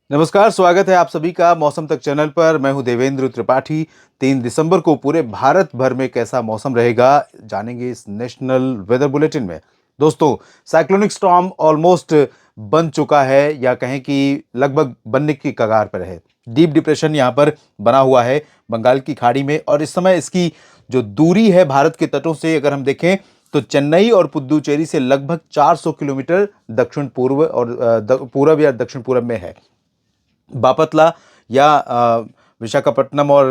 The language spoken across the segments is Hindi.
नमस्कार, स्वागत है आप सभी का मौसम तक चैनल पर। मैं हूं देवेंद्र त्रिपाठी। 3 दिसंबर को पूरे भारत भर में कैसा मौसम रहेगा, जानेंगे इस नेशनल वेदर बुलेटिन में। दोस्तों, साइक्लोनिक स्टॉर्म ऑलमोस्ट बन चुका है, या कहें कि लगभग बनने की कगार पर है। डीप डिप्रेशन यहां पर बना हुआ है बंगाल की खाड़ी में, और इस समय इसकी जो दूरी है भारत के तटों से अगर हम देखें तो चेन्नई और पुद्दुचेरी से लगभग 400 किलोमीटर दक्षिण पूर्व और पूरब या दक्षिण पूरब में है। बापतला या विशाखापट्टनम और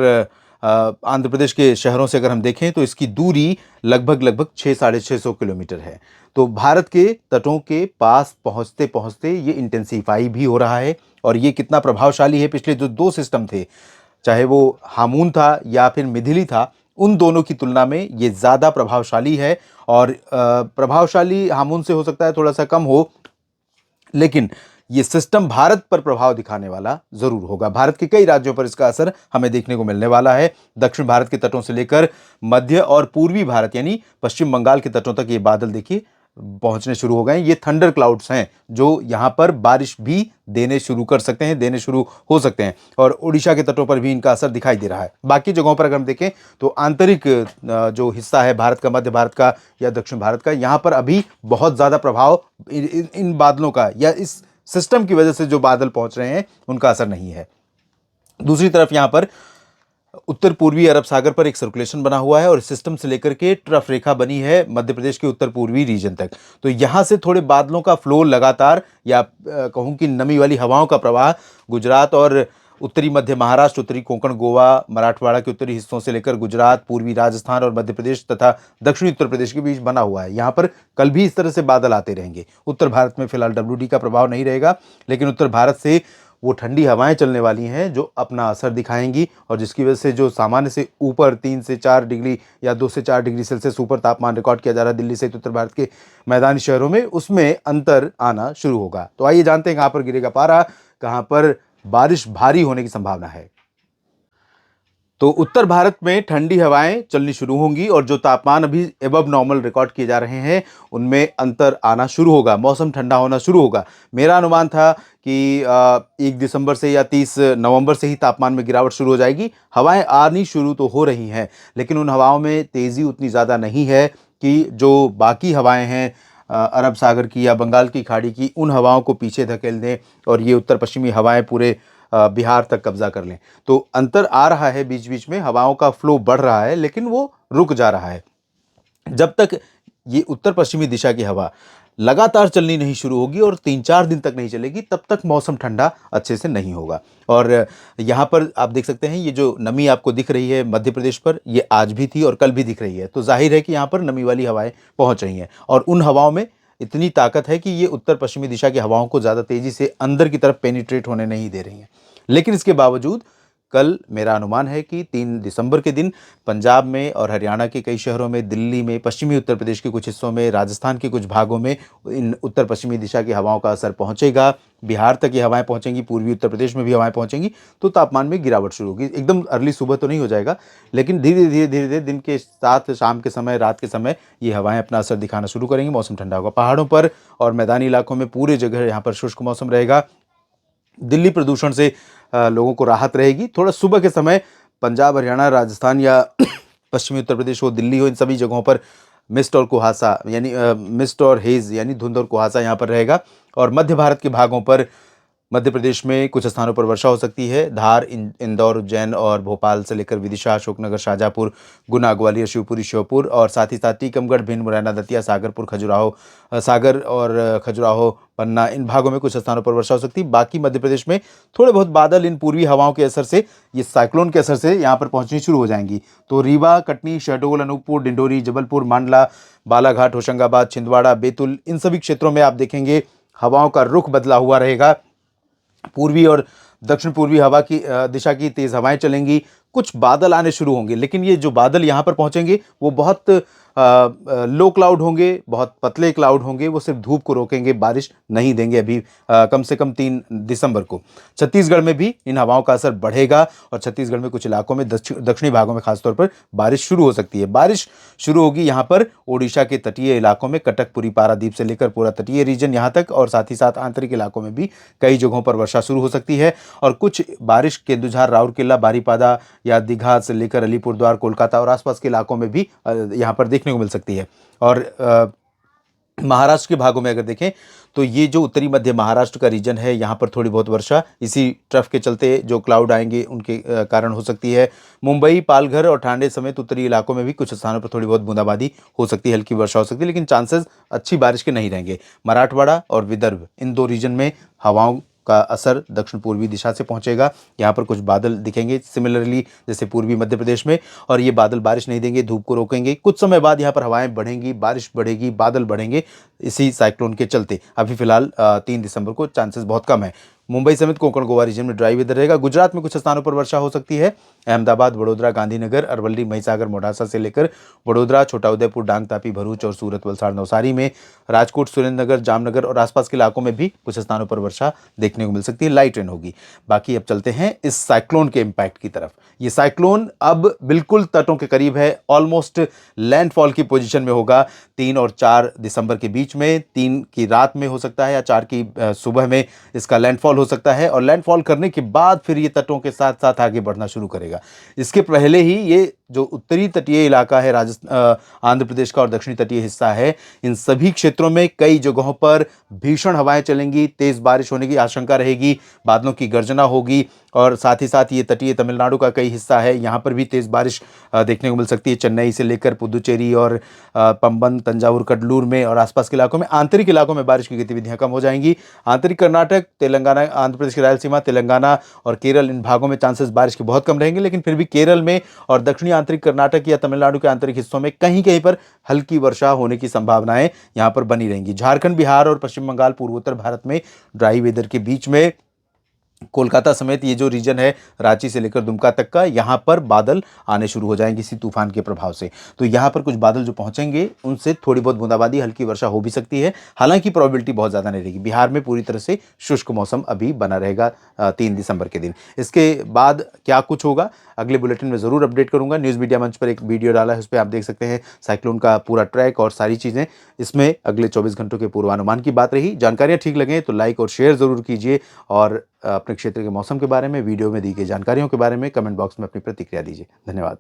आंध्र प्रदेश के शहरों से अगर हम देखें तो इसकी दूरी लगभग 600-650 किलोमीटर है। तो भारत के तटों के पास पहुंचते पहुंचते ये इंटेंसिफाई भी हो रहा है। और ये कितना प्रभावशाली है, पिछले जो 2 सिस्टम थे, चाहे वो हामून था या फिर मिथिली था, उन दोनों की तुलना में ये ज़्यादा प्रभावशाली है। और प्रभावशाली हामून से हो सकता है थोड़ा सा कम हो, लेकिन ये सिस्टम भारत पर प्रभाव दिखाने वाला जरूर होगा। भारत के कई राज्यों पर इसका असर हमें देखने को मिलने वाला है। दक्षिण भारत के तटों से लेकर मध्य और पूर्वी भारत यानी पश्चिम बंगाल के तटों तक ये बादल देखिए पहुंचने शुरू हो गए हैं। ये थंडर क्लाउड्स हैं जो यहां पर बारिश भी देने शुरू कर सकते हैं, देने शुरू हो सकते हैं। और उड़ीसा के तटों पर भी इनका असर दिखाई दे रहा है। बाकी जगहों पर अगर हम देखें तो आंतरिक जो हिस्सा है भारत का, मध्य भारत का या दक्षिण भारत का, यहां पर अभी बहुत ज्यादा प्रभाव इन बादलों का या इस सिस्टम की वजह से जो बादल पहुंच रहे हैं उनका असर नहीं है। दूसरी तरफ यहां पर उत्तर पूर्वी अरब सागर पर एक सर्कुलेशन बना हुआ है और सिस्टम से लेकर के ट्रफ रेखा बनी है मध्य प्रदेश के उत्तर पूर्वी रीजन तक। तो यहां से थोड़े बादलों का फ्लो लगातार, या कहूं कि नमी वाली हवाओं का प्रवाह गुजरात और उत्तरी मध्य महाराष्ट्र, उत्तरी कोंकण, गोवा, मराठवाड़ा के उत्तरी हिस्सों से लेकर गुजरात, पूर्वी राजस्थान और मध्य प्रदेश तथा दक्षिणी उत्तर प्रदेश के बीच बना हुआ है। यहां पर कल भी इस तरह से बादल आते रहेंगे। उत्तर भारत में फिलहाल डब्ल्यूडी का प्रभाव नहीं रहेगा, लेकिन उत्तर भारत से वो ठंडी हवाएं चलने वाली हैं जो अपना असर दिखाएंगी, और जिसकी वजह से जो सामान्य से ऊपर 3 से 4 डिग्री या 2 से 4 डिग्री सेल्सियस ऊपर तापमान रिकॉर्ड किया जा रहा है दिल्ली सहित उत्तर भारत के मैदानी शहरों में, उसमें अंतर आना शुरू होगा। तो आइए जानते हैं कहां पर गिरेगा पारा, कहां पर बारिश भारी होने की संभावना है। तो उत्तर भारत में ठंडी हवाएं चलनी शुरू होंगी और जो तापमान अभी एबव नॉर्मल रिकॉर्ड किए जा रहे हैं उनमें अंतर आना शुरू होगा, मौसम ठंडा होना शुरू होगा। मेरा अनुमान था कि 1 दिसंबर से या 30 नवंबर से ही तापमान में गिरावट शुरू हो जाएगी। हवाएं आनी शुरू तो हो रही हैं, लेकिन उन हवाओं में तेज़ी उतनी ज़्यादा नहीं है कि जो बाकी हवाएं हैं अरब सागर की या बंगाल की खाड़ी की, उन हवाओं को पीछे धकेल दें और ये उत्तर पश्चिमी हवाएं पूरे बिहार तक कब्जा कर लें। तो अंतर आ रहा है, बीच बीच में हवाओं का फ्लो बढ़ रहा है, लेकिन वो रुक जा रहा है। जब तक ये उत्तर पश्चिमी दिशा की हवा लगातार चलनी नहीं शुरू होगी और 3-4 दिन तक नहीं चलेगी, तब तक मौसम ठंडा अच्छे से नहीं होगा। और यहाँ पर आप देख सकते हैं ये जो नमी आपको दिख रही है मध्य प्रदेश पर, ये आज भी थी और कल भी दिख रही है। तो जाहिर है कि यहाँ पर नमी वाली हवाएं पहुंच रही हैं, और उन हवाओं में इतनी ताकत है कि ये उत्तर पश्चिमी दिशा की हवाओं को ज़्यादा तेज़ी से अंदर की तरफ पेनिट्रेट होने नहीं दे रही हैं। लेकिन इसके बावजूद कल मेरा अनुमान है कि 3 दिसंबर के दिन पंजाब में और हरियाणा के कई शहरों में, दिल्ली में, पश्चिमी उत्तर प्रदेश के कुछ हिस्सों में, राजस्थान के कुछ भागों में इन उत्तर पश्चिमी दिशा की हवाओं का असर पहुंचेगा। बिहार तक ये हवाएं पहुंचेंगी, पूर्वी उत्तर प्रदेश में भी हवाएं पहुंचेंगी। तो तापमान में गिरावट शुरू होगी। एकदम अर्ली सुबह तो नहीं हो जाएगा, लेकिन धीरे धीरे दिन के साथ, शाम के समय, रात के समय ये हवाएं अपना असर दिखाना शुरू करेंगी। मौसम ठंडा होगा। पहाड़ों पर और मैदानी इलाकों में पूरे जगह यहाँ पर शुष्क मौसम रहेगा। दिल्ली प्रदूषण से लोगों को राहत रहेगी। थोड़ा सुबह के समय पंजाब, हरियाणा, राजस्थान या पश्चिमी उत्तर प्रदेश हो, दिल्ली हो, इन सभी जगहों पर मिस्ट और कुहासा यानी मिस्ट और हेज यानी धुंध और कुहासा यहाँ पर रहेगा। और मध्य भारत के भागों पर मध्य प्रदेश में कुछ स्थानों पर वर्षा हो सकती है। धार, इंदौर, उज्जैन और भोपाल से लेकर विदिशा, अशोकनगर, शाजापुर, गुना, ग्वालियर, शिवपुरी, श्योपुर और साथ ही साथ टीकमगढ़, भिंड, मुरैना, दतिया, सागरपुर, खजुराहो, सागर और खजुराहो, पन्ना, इन भागों में कुछ स्थानों पर वर्षा हो सकती है। बाकी मध्य प्रदेश में थोड़े बहुत बादल इन पूर्वी हवाओं के असर से, ये साइक्लोन के असर से यहाँ पर पहुंचनी शुरू हो जाएंगी। तो रीवा, कटनी, शहडोल, अनूपपुर, डिंडोरी, जबलपुर, मंडला, बालाघाट, होशंगाबाद, छिंदवाड़ा, बैतूल, इन सभी क्षेत्रों में आप देखेंगे हवाओं का रुख बदला हुआ रहेगा। पूर्वी और दक्षिण पूर्वी हवा की दिशा की तेज हवाएं चलेंगी। कुछ बादल आने शुरू होंगे, लेकिन ये जो बादल यहाँ पर पहुंचेंगे वो बहुत लो क्लाउड होंगे, बहुत पतले क्लाउड होंगे, वो सिर्फ धूप को रोकेंगे, बारिश नहीं देंगे अभी कम से कम 3 दिसंबर को। छत्तीसगढ़ में भी इन हवाओं का असर बढ़ेगा और छत्तीसगढ़ में कुछ इलाकों में दक्षिणी भागों में खासतौर पर बारिश शुरू हो सकती है। बारिश शुरू होगी यहाँ पर ओडिशा के तटीय इलाकों में, कटकपुरी पारादीप से लेकर पूरा तटीय रीजन यहाँ तक, और साथ ही साथ आंतरिक इलाकों में भी कई जगहों पर वर्षा शुरू हो सकती है। और कुछ बारिश केंदुझार, राउरकेला, बारीपादा या दीघा से लेकर अलीपुरद्वार, कोलकाता और आसपास के इलाकों में भी यहाँ पर देखने को मिल सकती है। और महाराष्ट्र के भागों में अगर देखें तो ये जो उत्तरी मध्य महाराष्ट्र का रीजन है, यहाँ पर थोड़ी बहुत वर्षा इसी ट्रफ के चलते जो क्लाउड आएंगे उनके कारण हो सकती है। मुंबई, पालघर और ठाणे समेत उत्तरी इलाकों में भी कुछ स्थानों पर थोड़ी बहुत बूंदाबांदी हो सकती है, हल्की वर्षा हो सकती है, लेकिन चांसेस अच्छी बारिश के नहीं रहेंगे। मराठवाड़ा और विदर्भ, इन दो रीजन में हवाओं का असर दक्षिण पूर्वी दिशा से पहुंचेगा। यहाँ पर कुछ बादल दिखेंगे सिमिलरली जैसे पूर्वी मध्य प्रदेश में, और ये बादल बारिश नहीं देंगे, धूप को रोकेंगे। कुछ समय बाद यहाँ पर हवाएं बढ़ेंगी, बारिश बढ़ेगी, बादल बढ़ेंगे इसी साइक्लोन के चलते। अभी फिलहाल 3 दिसंबर को चांसेस बहुत कम है। मुंबई समेत कोंकण गोवा रीजन में ड्राई वेदर रहेगा। गुजरात में कुछ स्थानों पर वर्षा हो सकती है। अहमदाबाद, वडोदरा, गांधीनगर, अरवली, महिसागर, मोडासा से लेकर वडोदरा, छोटाउदेपुर, डांग, तापी, भरूच और सूरत, वलसाड़, नवसारी में, राजकोट, सुरेंद्रनगर, जामनगर और आसपास के इलाकों में भी कुछ स्थानों पर वर्षा देखने को मिल सकती है। लाइट रेन होगी। बाकी अब चलते हैं इस साइक्लोन के इम्पैक्ट की तरफ। ये साइक्लोन अब बिल्कुल तटों के करीब है, ऑलमोस्ट लैंडफॉल की पोजीशन में होगा 3 और 4 दिसंबर के बीच में। 3 की रात में हो सकता है या 4 की सुबह में इसका लैंडफॉल हो सकता है, और लैंडफॉल करने के बाद फिर ये तटों के साथ साथ आगे बढ़ना शुरू करेगा। इसके पहले ही ये जो उत्तरी तटीय इलाका है आंध्र प्रदेश का और दक्षिणी तटीय हिस्सा है, इन सभी क्षेत्रों में कई जगहों पर भीषण हवाएं चलेंगी, तेज बारिश होने की आशंका रहेगी, बादलों की गर्जना होगी, और साथ ही साथ ये तटीय तमिलनाडु का कई हिस्सा है, यहाँ पर भी तेज बारिश देखने को मिल सकती है। चेन्नई से लेकर पुदुचेरी और पंबन, तंजावुर, कडलूर में और आसपास के इलाकों में, आंतरिक इलाकों में बारिश की गतिविधियां कम हो जाएंगी। आंतरिक कर्नाटक, तेलंगाना, आंध्र प्रदेश की रायलसीमा, तेलंगाना और केरल, इन भागों में चांसेस बारिश के बहुत कम रहेंगे, लेकिन फिर भी केरल में और दक्षिणी आंतरिक कर्नाटक या तमिलनाडु के आंतरिक हिस्सों में कहीं कहीं पर हल्की वर्षा होने की संभावनाएं यहां पर बनी रहेंगी। झारखंड, बिहार और पश्चिम बंगाल, पूर्वोत्तर भारत में ड्राई वेदर के बीच में कोलकाता समेत ये जो रीजन है रांची से लेकर दुमका तक का, यहाँ पर बादल आने शुरू हो जाएंगे इसी तूफान के प्रभाव से। तो यहाँ पर कुछ बादल जो पहुंचेंगे उनसे थोड़ी बहुत बूंदाबांदी, हल्की वर्षा हो भी सकती है, हालांकि प्रोबेबिलिटी बहुत ज़्यादा नहीं रहेगी। बिहार में पूरी तरह से शुष्क मौसम अभी बना रहेगा 3 दिसंबर के दिन। इसके बाद क्या कुछ होगा अगले बुलेटिन में ज़रूर अपडेट करूंगा। न्यूज़ मीडिया मंच पर एक वीडियो डाला है, उस पर आप देख सकते हैं साइक्लोन का पूरा ट्रैक और सारी चीज़ें। इसमें अगले 24 घंटों के पूर्वानुमान की बात रही। जानकारियाँ ठीक लगें तो लाइक और शेयर ज़रूर कीजिए, और अपने क्षेत्र के मौसम के बारे में, वीडियो में दी गई जानकारियों के बारे में कमेंट बॉक्स में अपनी प्रतिक्रिया दीजिए। धन्यवाद।